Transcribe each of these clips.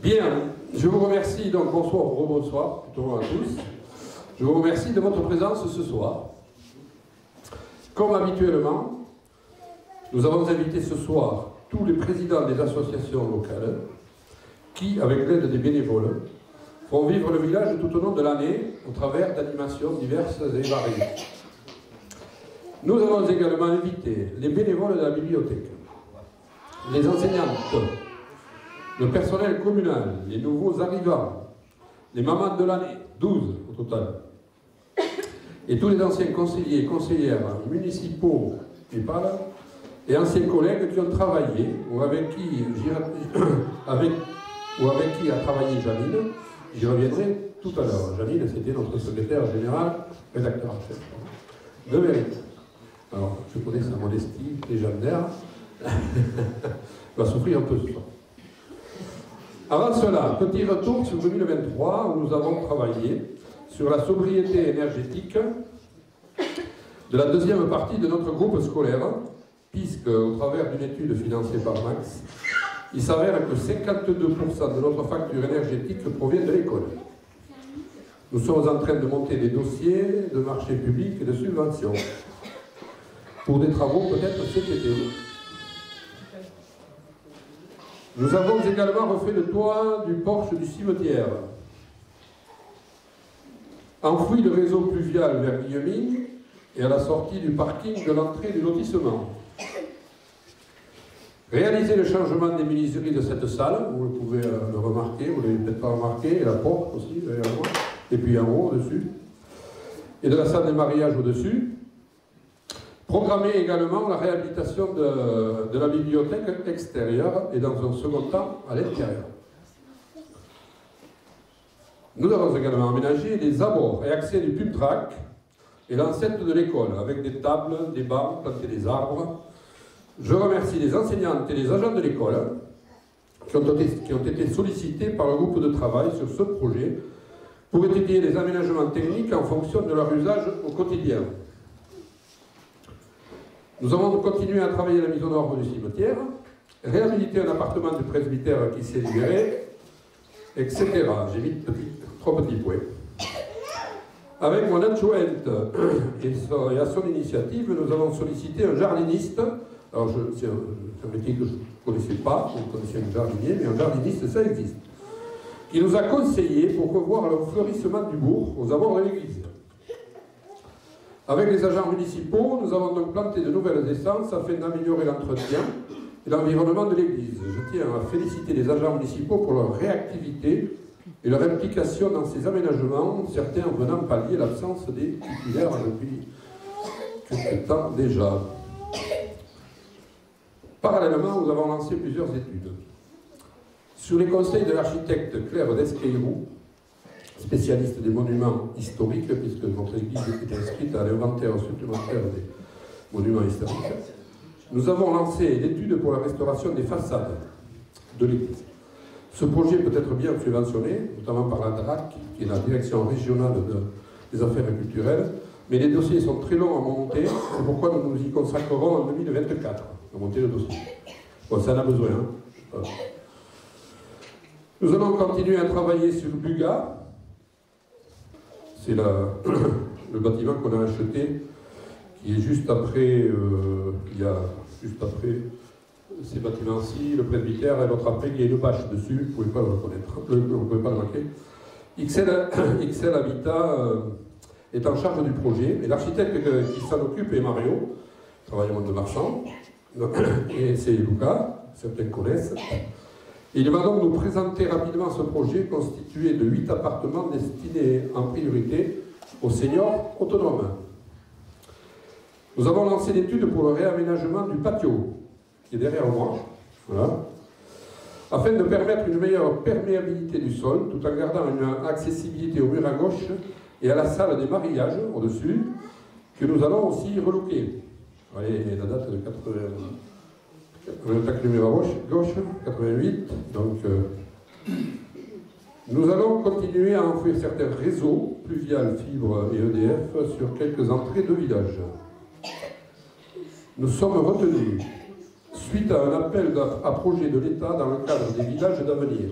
Bien, je vous remercie, donc bonsoir ou rebonsoir, plutôt à tous. Je vous remercie de votre présence ce soir. Comme habituellement, nous avons invité ce soir tous les présidents des associations locales qui, avec l'aide des bénévoles, font vivre le village tout au long de l'année au travers d'animations diverses et variées. Nous avons également invité les bénévoles de la bibliothèque, les enseignantes, le personnel communal, les nouveaux arrivants, les mamans de l'année, 12 au total, et tous les anciens conseillers et conseillères municipaux et anciens collègues qui ont travaillé ou avec qui a travaillé Janine. J'y reviendrai tout à l'heure. Janine, c'était notre secrétaire général, rédacteur en chef. De vérité. Alors, je connais sa modestie légendaire. Va souffrir un peu ce soir. Avant cela, petit retour sur 2023 où nous avons travaillé sur la sobriété énergétique de la deuxième partie de notre groupe scolaire, puisque, au travers d'une étude financée par Max, il s'avère que 52% de notre facture énergétique provient de l'école. Nous sommes en train de monter des dossiers de marché public et de subventions pour des travaux peut-être cet été. Nous avons également refait le toit du porche du cimetière, enfoui le réseau pluvial vers Guillemine et à la sortie du parking de l'entrée du lotissement. Réaliser le changement des menuiseries de cette salle, vous pouvez le remarquer, vous ne l'avez peut-être pas remarqué, et la porte aussi, et puis en haut, au-dessus, et de la salle des mariages au-dessus. Programmer également la réhabilitation de la bibliothèque extérieure et dans un second temps à l'intérieur. Nous avons également aménagé les abords et accès du pub track et l'enceinte de l'école avec des tables, des bancs, planter des arbres. Je remercie les enseignantes et les agents de l'école qui ont été sollicités par le groupe de travail sur ce projet pour étudier les aménagements techniques en fonction de leur usage au quotidien. Nous avons continué à travailler la mise en ordre du cimetière, réhabiliter un appartement du presbytère qui s'est libéré, etc. J'ai mis trois petits points. Avec mon adjointe et à son initiative, nous avons sollicité un jardiniste. Alors, c'est un métier que je ne connaissais pas, vous connaissez un jardinier, mais un jardiniste, ça existe. Qui nous a conseillé pour revoir le fleurissement du bourg aux abords de l'église. Avec les agents municipaux, nous avons donc planté de nouvelles essences afin d'améliorer l'entretien et l'environnement de l'église. Je tiens à féliciter les agents municipaux pour leur réactivité et leur implication dans ces aménagements, certains venant pallier l'absence des titulaires depuis quelque temps déjà. Parallèlement, nous avons lancé plusieurs études. Sur les conseils de l'architecte Claire Desqueyrou, spécialiste des monuments historiques, puisque notre église est inscrite à l'inventaire supplémentaire des monuments historiques, nous avons lancé l'étude pour la restauration des façades de l'église. Ce projet peut être bien subventionné, notamment par la DRAC, qui est la Direction régionale des affaires culturelles, mais les dossiers sont très longs à monter, c'est pourquoi nous nous y consacrerons en 2024, à monter le dossier. Bon, ça en a besoin. Hein. Nous allons continuer à travailler sur le Buga. C'est le bâtiment qu'on a acheté, qui est juste après, juste après ces bâtiments-ci, le presbytère, et l'autre après, il y a une bâche dessus, vous ne pouvez pas le reconnaître, vous ne pouvez pas le manquer. XL Habitat est en charge du projet, et l'architecte qui s'en occupe est Mario, travaille au monde de marchand, et c'est Luca, certains connaissent. Il va donc nous présenter rapidement ce projet constitué de 8 appartements destinés en priorité aux seniors autonomes. Nous avons lancé l'étude pour le réaménagement du patio, qui est derrière moi, voilà, afin de permettre une meilleure perméabilité du sol, tout en gardant une accessibilité au mur à gauche et à la salle des mariages au-dessus, que nous allons aussi relooker. Vous voyez la date de 80. Le tac numéro gauche, 88. Donc, nous allons continuer à enfouir certains réseaux, pluvial, fibre et EDF, sur quelques entrées de villages. Nous sommes retenus suite à un appel à projet de l'État dans le cadre des villages d'avenir.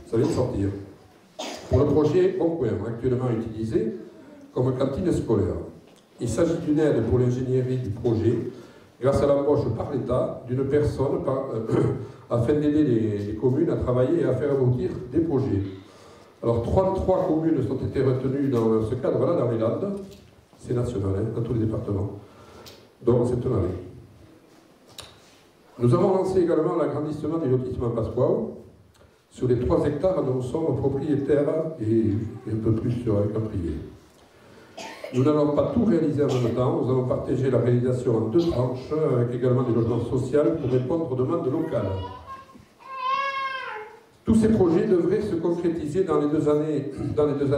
ça vient de sortir, pour le projet Bon Coin, actuellement utilisé comme cantine scolaire. Il s'agit d'une aide pour l'ingénierie du projet, grâce à l'embauche par l'État d'une personne afin d'aider les communes à travailler et à faire aboutir des projets. Alors 33 communes ont été retenues dans ce cadre-là dans les Landes, c'est national, hein, dans tous les départements, donc c'est une année. Nous avons lancé également l'agrandissement du lotissement Pasquale sur les 3 hectares dont nous sommes propriétaires et un peu plus sur un privé. Nous n'allons pas tout réaliser en même temps, nous allons partager la réalisation en 2 tranches, avec également des logements sociaux pour répondre aux demandes locales. Tous ces projets devraient se concrétiser dans les 2 années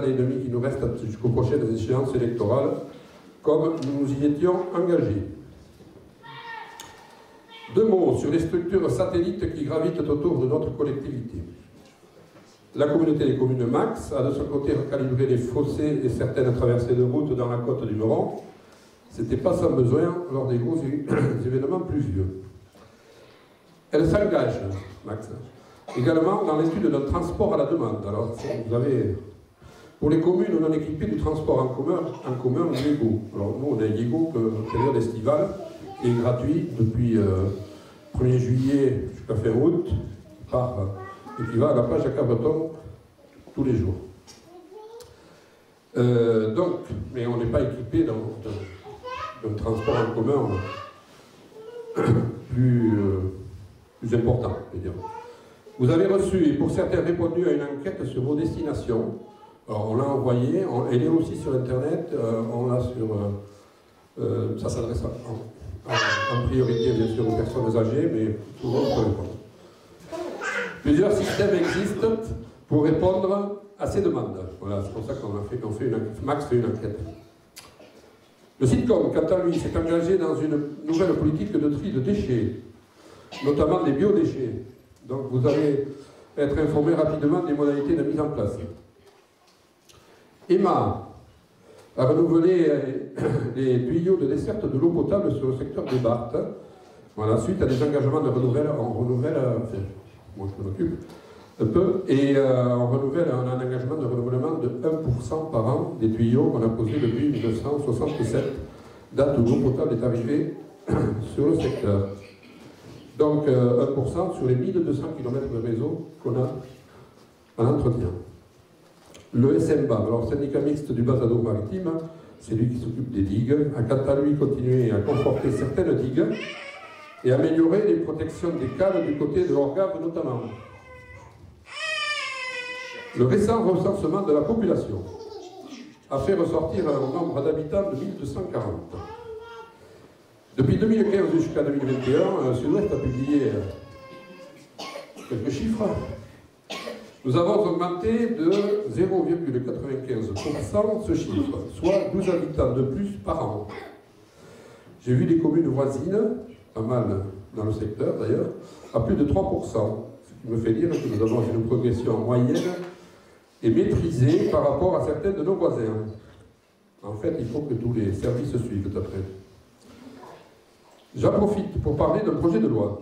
et demie qui nous restent jusqu'aux prochaines échéances électorales, comme nous nous y étions engagés. 2 mots sur les structures satellites qui gravitent autour de notre collectivité. La communauté des communes Max a de son côté recalibré les fossés et certaines traversées de route dans la côte du Meron. Ce n'était pas sans besoin lors des gros événements pluvieux. Elle s'engage, Max, également dans l'étude d'un transport à la demande. Alors, vous avez, pour les communes non équipées du transport en commun Yego. Alors, nous, on a Yego, période estivale, qui est gratuit depuis 1er juillet jusqu'à fin août, et qui va à la plage à Cabreton tous les jours. Mais on n'est pas équipé d'un transport en commun plus important, je veux dire. Vous avez reçu, et pour certains répondu à une enquête sur vos destinations. Alors on l'a envoyée, elle est aussi sur Internet, on l'a sur... ça s'adresse en priorité bien sûr aux personnes âgées, mais souvent on peut répondre. Plusieurs systèmes existent pour répondre à ces demandes. Voilà, c'est pour ça Max fait une enquête. Le Sitcom, quant à lui, s'est engagé dans une nouvelle politique de tri de déchets, notamment des biodéchets. Donc vous allez être informé rapidement des modalités de mise en place. Emma a renouvelé les tuyaux de desserte de l'eau potable sur le secteur des Barthes. Voilà, suite à des engagements de renouvellement, moi je m'en occupe un peu, et on a un engagement de renouvellement de 1% par an des tuyaux qu'on a posés depuis 1967, date où l'eau potable est arrivée sur le secteur. Donc 1% sur les 1200 km de réseau qu'on a en entretien. Le SMBAM, alors syndicat mixte du bas ado maritime, c'est lui qui s'occupe des digues, a quant à lui continué à conforter certaines digues et améliorer les protections des cales du côté de l'Orgave notamment. Le récent recensement de la population a fait ressortir un nombre d'habitants de 1240. Depuis 2015 jusqu'à 2021, Sud-Ouest a publié quelques chiffres. Nous avons augmenté de 0,95% ce chiffre, soit 12 habitants de plus par an. J'ai vu des communes voisines, pas mal dans le secteur d'ailleurs, à plus de 3%, ce qui me fait dire que nous avons une progression moyenne et maîtrisée par rapport à certains de nos voisins. En fait, il faut que tous les services suivent d'après. J'en profite pour parler d'un projet de loi.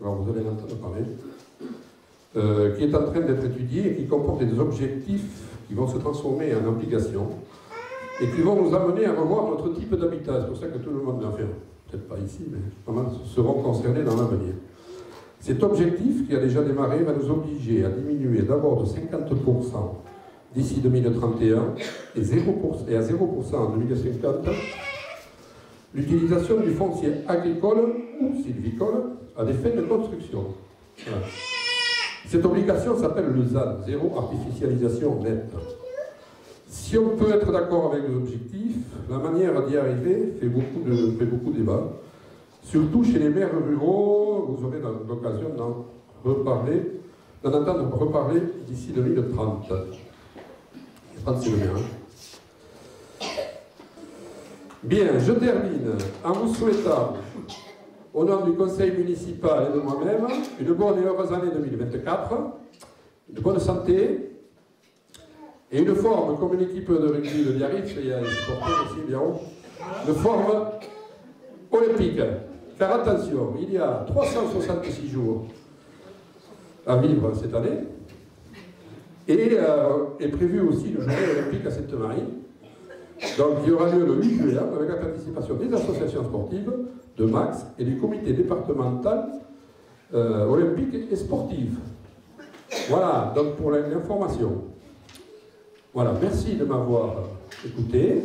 Alors vous allez en entendre parler. Qui est en train d'être étudié et qui comporte des objectifs qui vont se transformer en applications et qui vont nous amener à revoir notre type d'habitat. C'est pour ça que tout le monde, enfin, peut-être pas ici, mais pas mal seront concernés dans l'avenir. Cet objectif, qui a déjà démarré, va nous obliger à diminuer d'abord de 50% d'ici 2031 et à 0% en 2050 l'utilisation du foncier agricole ou sylvicole à des fins de construction. Voilà. Cette obligation s'appelle le ZAN, zéro artificialisation nette. Si on peut être d'accord avec les objectifs, la manière d'y arriver fait beaucoup de débats. Surtout chez les maires ruraux, vous aurez l'occasion d'en entendre reparler d'ici 2030. 30, c'est le mien. Bien, je termine en vous souhaitant, au nom du conseil municipal et de moi-même, une bonne et heureuse année 2024, une bonne santé, et une forme, comme une équipe de rugby de Biarritz, il y a des supporters aussi bien haut, une forme olympique. Car attention, il y a 366 jours à vivre cette année, Et est prévu aussi le journée olympique à Sainte-Marie. Donc il y aura lieu le 8 juillet avec la participation des associations sportives, de Max et du comité départemental olympique et sportif. Voilà, donc pour l'information. Voilà, merci de m'avoir écouté.